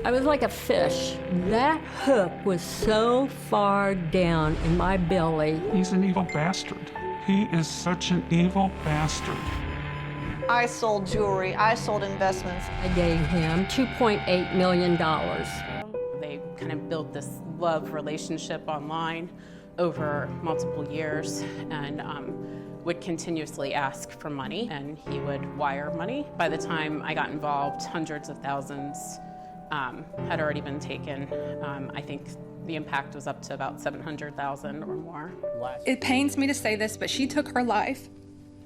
I was like a fish. That hook was so far down in my belly. He's an evil bastard. He is such an evil bastard. I sold jewelry, I sold investments. I gave him $2.8 million. They kind of built this love relationship online over multiple years and would continuously ask for money, and he would wire money. By the time I got involved, hundreds of thousands had already been taken. I think the impact was up to about 700,000 or more. It pains me to say this, but she took her life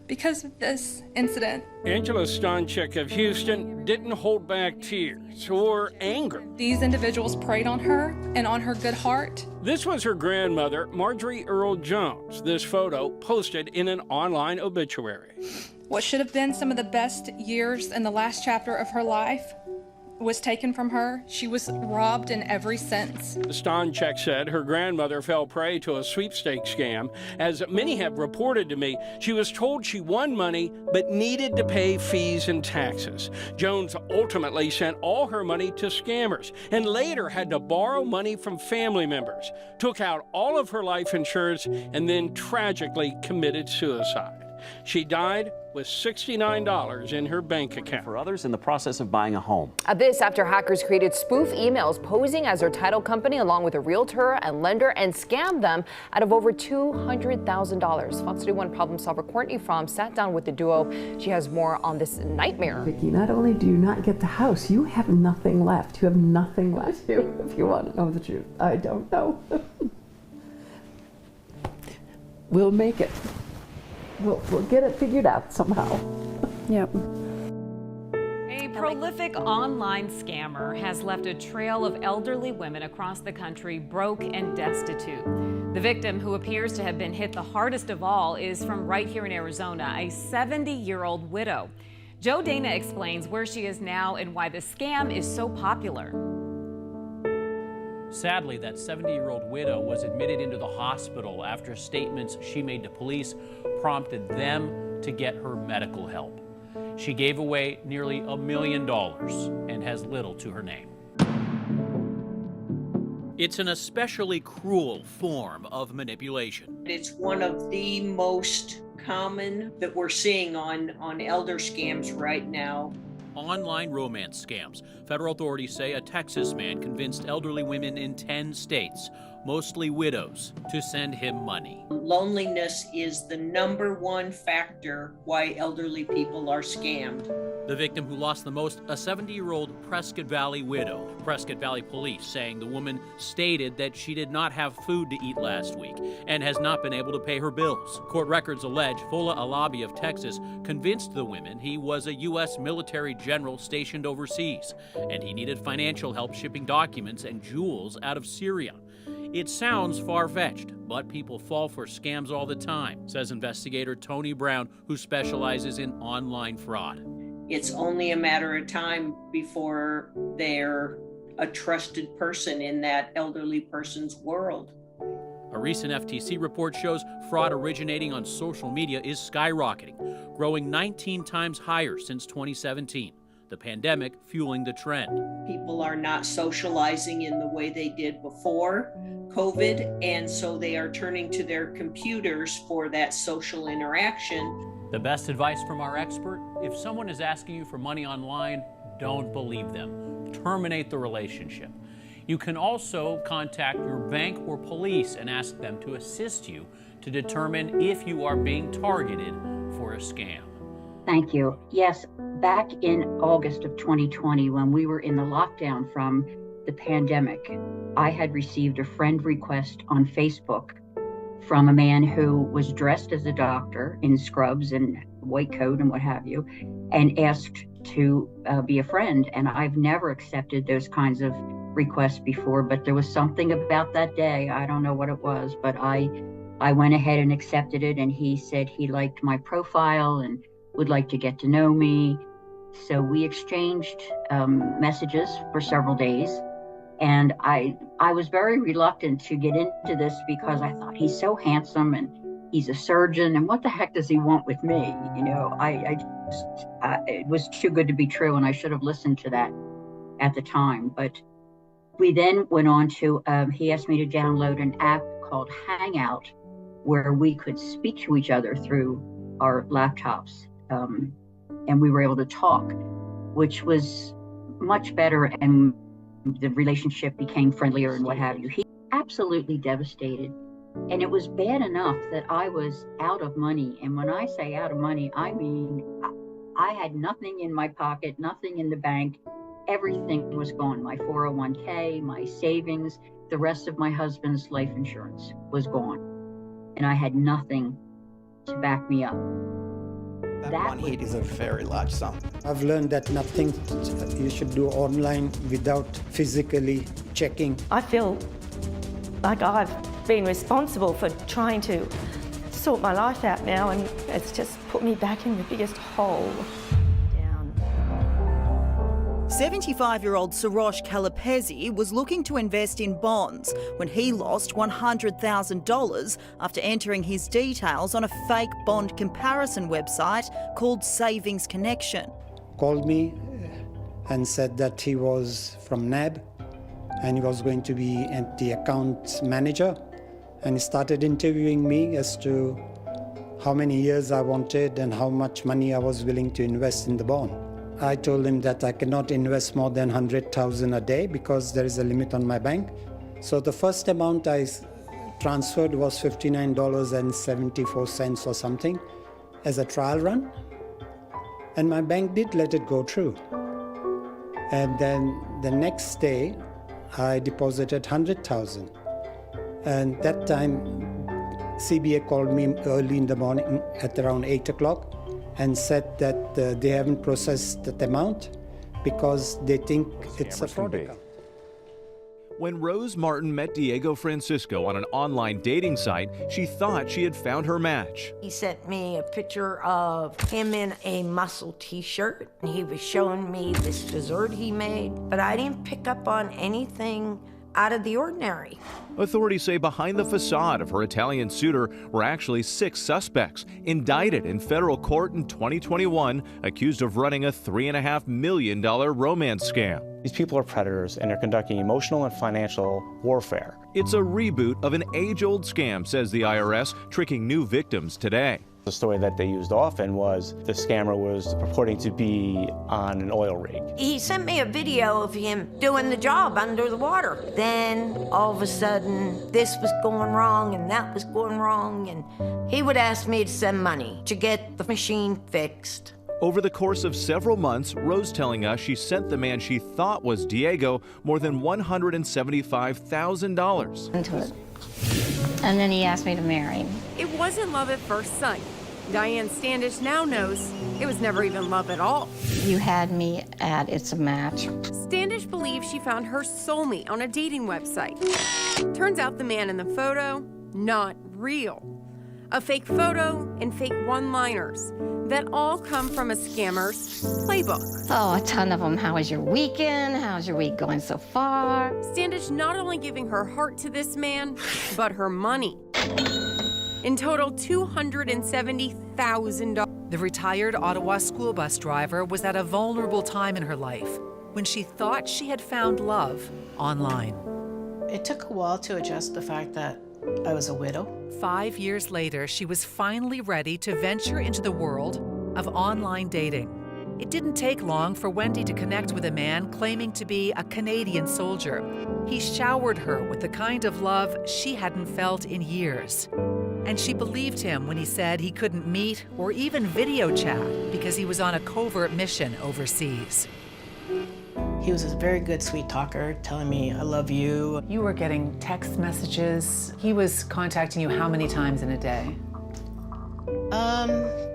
because of this incident. Angela Stanchek of Houston didn't hold back tears or anger. These individuals preyed on her and on her good heart. This was her grandmother, Marjorie Earl Jones. This photo posted in an online obituary. What should have been some of the best years in the last chapter of her life was taken from her. She was robbed in every sense. Stanchek said her grandmother fell prey to a sweepstakes scam. As many have reported to me, she was told she won money but needed to pay fees and taxes. Jones ultimately sent all her money to scammers and later had to borrow money from family members, took out all of her life insurance, and then tragically committed suicide. She died with $69 in her bank account. For others in the process of buying a home. This after hackers created spoof emails posing as her title company along with a realtor and lender and scammed them out of over $200,000. Fox 31 problem solver Courtney Fromm sat down with the duo. She has more on this nightmare. Vicki, not only do you not get the house, you have nothing left. You have nothing left. If you want to know the truth, I don't know. We'll make it. We'll get it figured out somehow. Yep. A prolific online scammer has left a trail of elderly women across the country broke and destitute. The victim, who appears to have been hit the hardest of all, is from right here in Arizona, a 70-year-old widow. Joe Dana explains where she is now and why the scam is so popular. Sadly, that 70-year-old widow was admitted into the hospital after statements she made to police prompted them to get her medical help. She gave away nearly $1 million and has little to her name. It's an especially cruel form of manipulation. It's one of the most common that we're seeing on elder scams right now. Online romance scams. Federal authorities say a Texas man convinced elderly women in 10 states, mostly widows, to send him money. Loneliness is the #1 factor why elderly people are scammed. The victim who lost the most, a 70-year-old Prescott Valley widow. Prescott Valley police saying the woman stated that she did not have food to eat last week and has not been able to pay her bills. Court records allege Fola Alabi of Texas convinced the women he was a U.S. military general stationed overseas and he needed financial help shipping documents and jewels out of Syria. It sounds far-fetched, but people fall for scams all the time, says investigator Tony Brown, who specializes in online fraud. It's only a matter of time before they're a trusted person in that elderly person's world. A recent FTC report shows fraud originating on social media is skyrocketing, growing 19 times higher since 2017. The pandemic fueling the trend. People are not socializing in the way they did before COVID, and so they are turning to their computers for that social interaction. The best advice from our expert: if someone is asking you for money online, don't believe them. Terminate the relationship. You can also contact your bank or police and ask them to assist you to determine if you are being targeted for a scam. Thank you. Yes, back in August of 2020, when we were in the lockdown from the pandemic, I had received a friend request on Facebook from a man who was dressed as a doctor in scrubs and white coat and what have you, and asked to be a friend. And I've never accepted those kinds of requests before, but there was something about that day. I don't know what it was, but I went ahead and accepted it. And he said he liked my profile and would like to get to know me. So we exchanged messages for several days. And I was very reluctant to get into this because I thought he's so handsome and he's a surgeon, and what the heck does he want with me? You know, it was too good to be true, and I should have listened to that. at the time. But we then went on to, he asked me to download an app called Hangout, where we could speak to each other through our laptops. And we were able to talk, which was much better, and the relationship became friendlier and what have you. He absolutely devastated. And it was bad enough that I was out of money. And when I say out of money, I mean, I had nothing in my pocket, nothing in the bank. Everything was gone. My 401k, my savings, the rest of my husband's life insurance was gone. And I had nothing to back me up. That 180 is a very large sum. I've learned that nothing you should do online without physically checking. I feel like I've been responsible for trying to sort my life out now, and it's just put me back in the biggest hole. 75-year-old Sarosh Kalapezi was looking to invest in bonds when he lost $100,000 after entering his details on a fake bond comparison website called Savings Connection. Called me and said that he was from NAB and he was going to be the account manager, and he started interviewing me as to how many years I wanted and how much money I was willing to invest in the bond. I told him that I cannot invest more than $100,000 a day because there is a limit on my bank. So the first amount I transferred was $59.74 or something as a trial run. And my bank did let it go through. And then the next day, I deposited $100,000. And that time, CBA called me early in the morning at around 8 o'clock. And said that they haven't processed that amount because they think it's a fraud account. When Rose Martin met Diego Francisco on an online dating site, she thought she had found her match. He sent me a picture of him in a muscle t-shirt, and he was showing me this dessert he made, but I didn't pick up on anything out of the ordinary. Authorities say behind the facade of her Italian suitor were actually 6 suspects indicted in federal court in 2021, accused of running a $3.5 million romance scam. These people are predators, and they're conducting emotional and financial warfare. It's a reboot of an age-old scam, says the IRS, tricking new victims today. The story that they used often was the scammer was purporting to be on an oil rig. He sent me a video of him doing the job under the water. Then all of a sudden, this was going wrong and that was going wrong, and he would ask me to send money to get the machine fixed. Over the course of several months, Rose telling us she sent the man she thought was Diego more than $175,000. Into it. And then he asked me to marry him. It wasn't love at first sight. Diane Standish now knows it was never even love at all. You had me at It's a Match. Standish believes she found her soulmate on a dating website. Turns out the man in the photo, not real. A fake photo and fake one-liners that all come from a scammer's playbook. Oh, a ton of them. How was your weekend? How's your week going so far? Standish not only giving her heart to this man, but her money. In total, $270,000. The retired Ottawa school bus driver was at a vulnerable time in her life when she thought she had found love online. It took a while to adjust the fact that I was a widow. 5 years later, she was finally ready to venture into the world of online dating. It didn't take long for Wendy to connect with a man claiming to be a Canadian soldier. He showered her with the kind of love she hadn't felt in years. And she believed him when he said he couldn't meet or even video chat because he was on a covert mission overseas. He was a very good sweet talker, telling me, I love you. You were getting text messages. He was contacting you how many times in a day?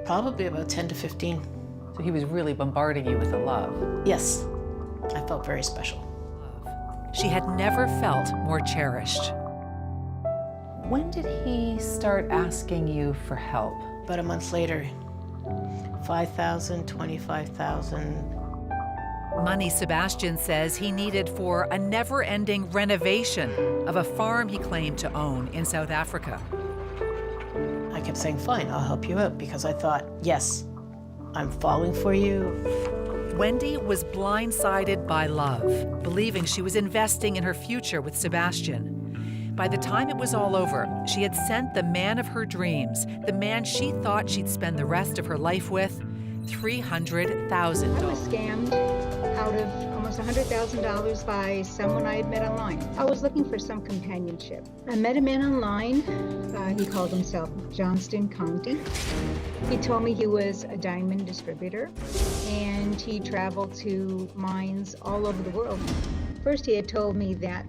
Probably about 10 to 15. So he was really bombarding you with the love. Yes, I felt very special. She had never felt more cherished. When did he start asking you for help? About a month later, $5,000, $25,000. Money Sebastian says he needed for a never-ending renovation of a farm he claimed to own in South Africa. I kept saying, fine, I'll help you out, because I thought, yes, I'm falling for you. Wendy was blindsided by love, believing she was investing in her future with Sebastian. By the time it was all over, she had sent the man of her dreams, the man she thought she'd spend the rest of her life with, $300,000. I was scammed out of almost $100,000 by someone I had met online. I was looking for some companionship. I met a man online. He called himself Johnston County. He told me he was a diamond distributor and he traveled to mines all over the world. First, he had told me that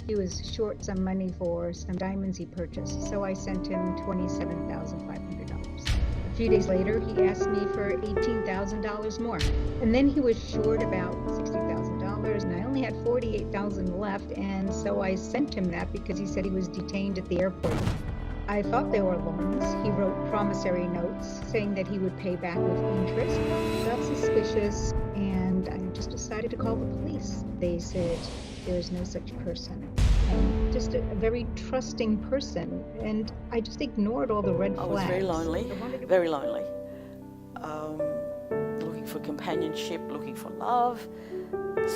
he was short some money for some diamonds he purchased, so I sent him $27,500. A few days later, he asked me for $18,000 more. And then he was short about $60,000, and I only had $48,000 left, and so I sent him that because he said he was detained at the airport. I thought they were loans. He wrote promissory notes saying that he would pay back with interest. I got suspicious, and I just decided to call the police. They said there is no such person. And just a very trusting person, and I just ignored all the red flags. I was very lonely, very lonely. Looking for companionship, looking for love.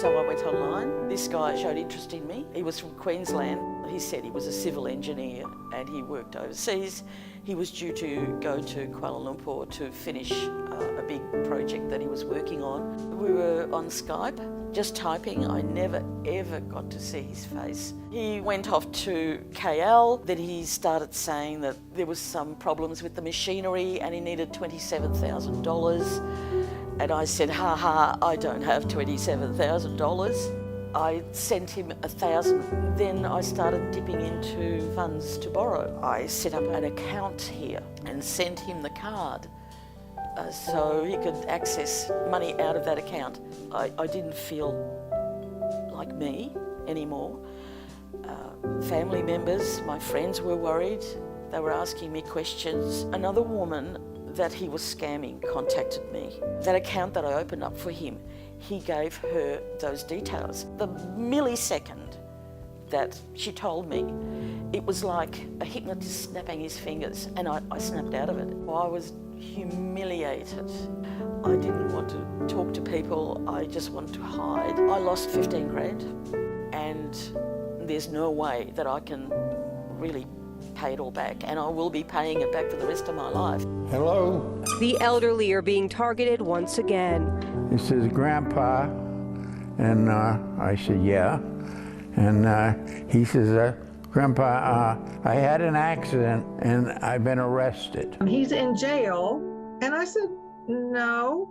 So I went online. This guy showed interest in me. He was from Queensland. He said he was a civil engineer and he worked overseas. He was due to go to Kuala Lumpur to finish a big project that he was working on. We were on Skype, just typing. I never ever got to see his face. He went off to KL, then he started saying that there was some problems with the machinery and he needed $27,000. And I said, I don't have $27,000. I sent him $1,000. Then I started dipping into funds to borrow. I set up an account here and sent him the card so he could access money out of that account. I didn't feel like me anymore. Family members, my friends were worried. They were asking me questions. Another woman that he was scamming contacted me. That account that I opened up for him, he gave her those details. The millisecond that she told me, it was like a hypnotist snapping his fingers, and I snapped out of it. I was humiliated. I didn't want to talk to people, I just wanted to hide. I lost 15 grand, and there's no way that I can really pay it all back, and I will be paying it back for the rest of my life. Hello? The elderly are being targeted once again. This is Grandpa, and I said, yeah. And he says, Grandpa, I had an accident and I've been arrested. He's in jail, and I said, no.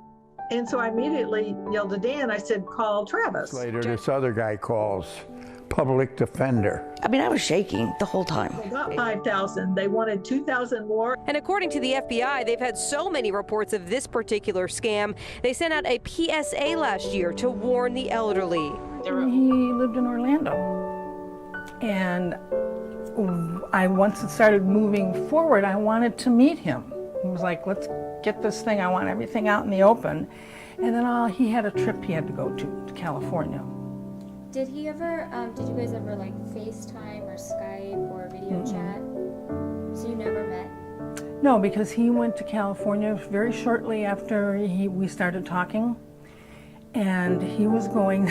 And so I immediately yelled at Dan, I said, call Travis. Later, this other guy calls. Public defender. I mean, I was shaking the whole time. They got $5,000. They wanted $2,000 more. And according to the FBI, they've had so many reports of this particular scam, they sent out a PSA last year to warn the elderly. He lived in Orlando. And once it started moving forward, I wanted to meet him. He was like, let's get this thing. I want everything out in the open. And then he had a trip he had to go to California. Did he ever, did you guys ever like FaceTime or Skype or video chat? So you never met? No, because he went to California very shortly after we started talking. And he was going,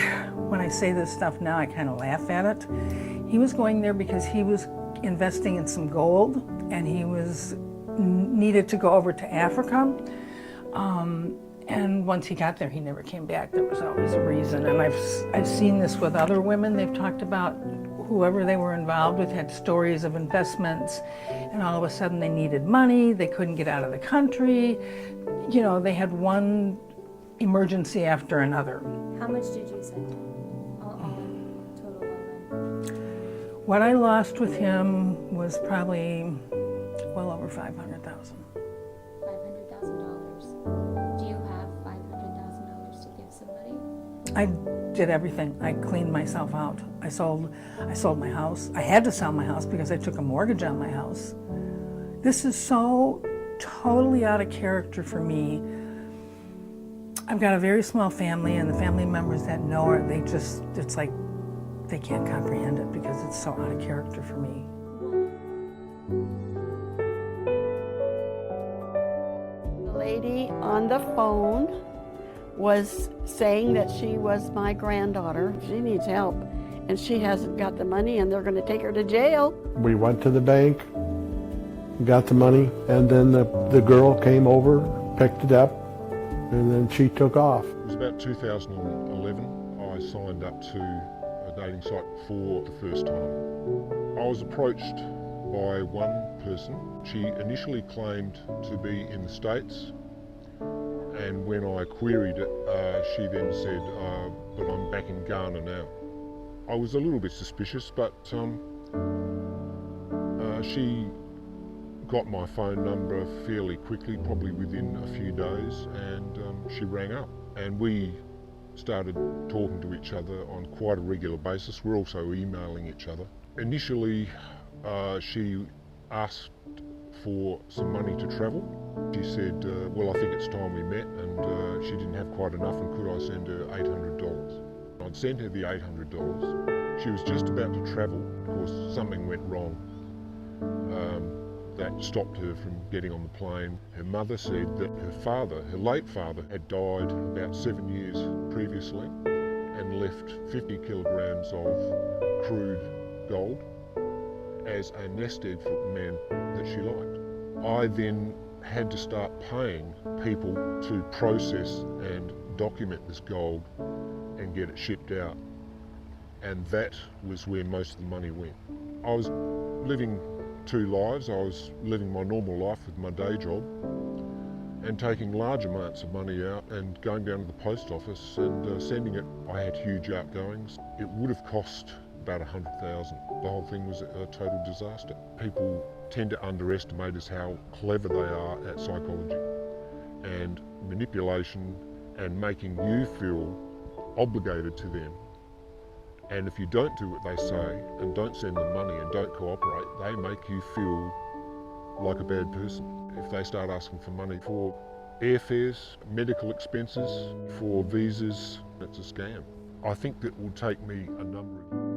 when I say this stuff now, I kind of laugh at it. He was going there because he was investing in some gold and he needed to go over to Africa. And once he got there, he never came back. There was always a reason. And I've seen this with other women. They've talked about whoever they were involved with had stories of investments, and all of a sudden they needed money. They couldn't get out of the country. You know, they had one emergency after another. How much did you send? Total amount? What I lost with him was probably well over $500,000. I did everything. I cleaned myself out. I sold my house. I had to sell my house because I took a mortgage on my house. This is so totally out of character for me. I've got a very small family, and the family members that know it, it's like they can't comprehend it because it's so out of character for me. The lady on the phone was saying that she was my granddaughter. She needs help, and she hasn't got the money, and they're going to take her to jail. We went to the bank, got the money, and then the girl came over, picked it up, and then she took off. It was about 2011. I signed up to a dating site for the first time. I was approached by one person. She initially claimed to be in the States, and when I queried it, she then said, but I'm back in Ghana now. I was a little bit suspicious, but she got my phone number fairly quickly, probably within a few days, and she rang up. And we started talking to each other on quite a regular basis. We're also emailing each other. Initially, she asked for some money to travel. She said, well, I think it's time we met, and she didn't have quite enough, and could I send her $800? I'd sent her the $800. She was just about to travel. Of course, something went wrong. That stopped her from getting on the plane. Her mother said that her father, her late father, had died about 7 years previously and left 50 kilograms of crude gold as a nest egg for the man that she liked. I then had to start paying people to process and document this gold and get it shipped out. And that was where most of the money went. I was living two lives. I was living my normal life with my day job and taking large amounts of money out and going down to the post office and sending it. I had huge outgoings. It would have cost about $100,000. The whole thing was a total disaster. People tend to underestimate us how clever they are at psychology and manipulation and making you feel obligated to them. And if you don't do what they say and don't send them money and don't cooperate, they make you feel like a bad person. If they start asking for money for airfares, medical expenses, for visas, it's a scam. I think that will take me a number of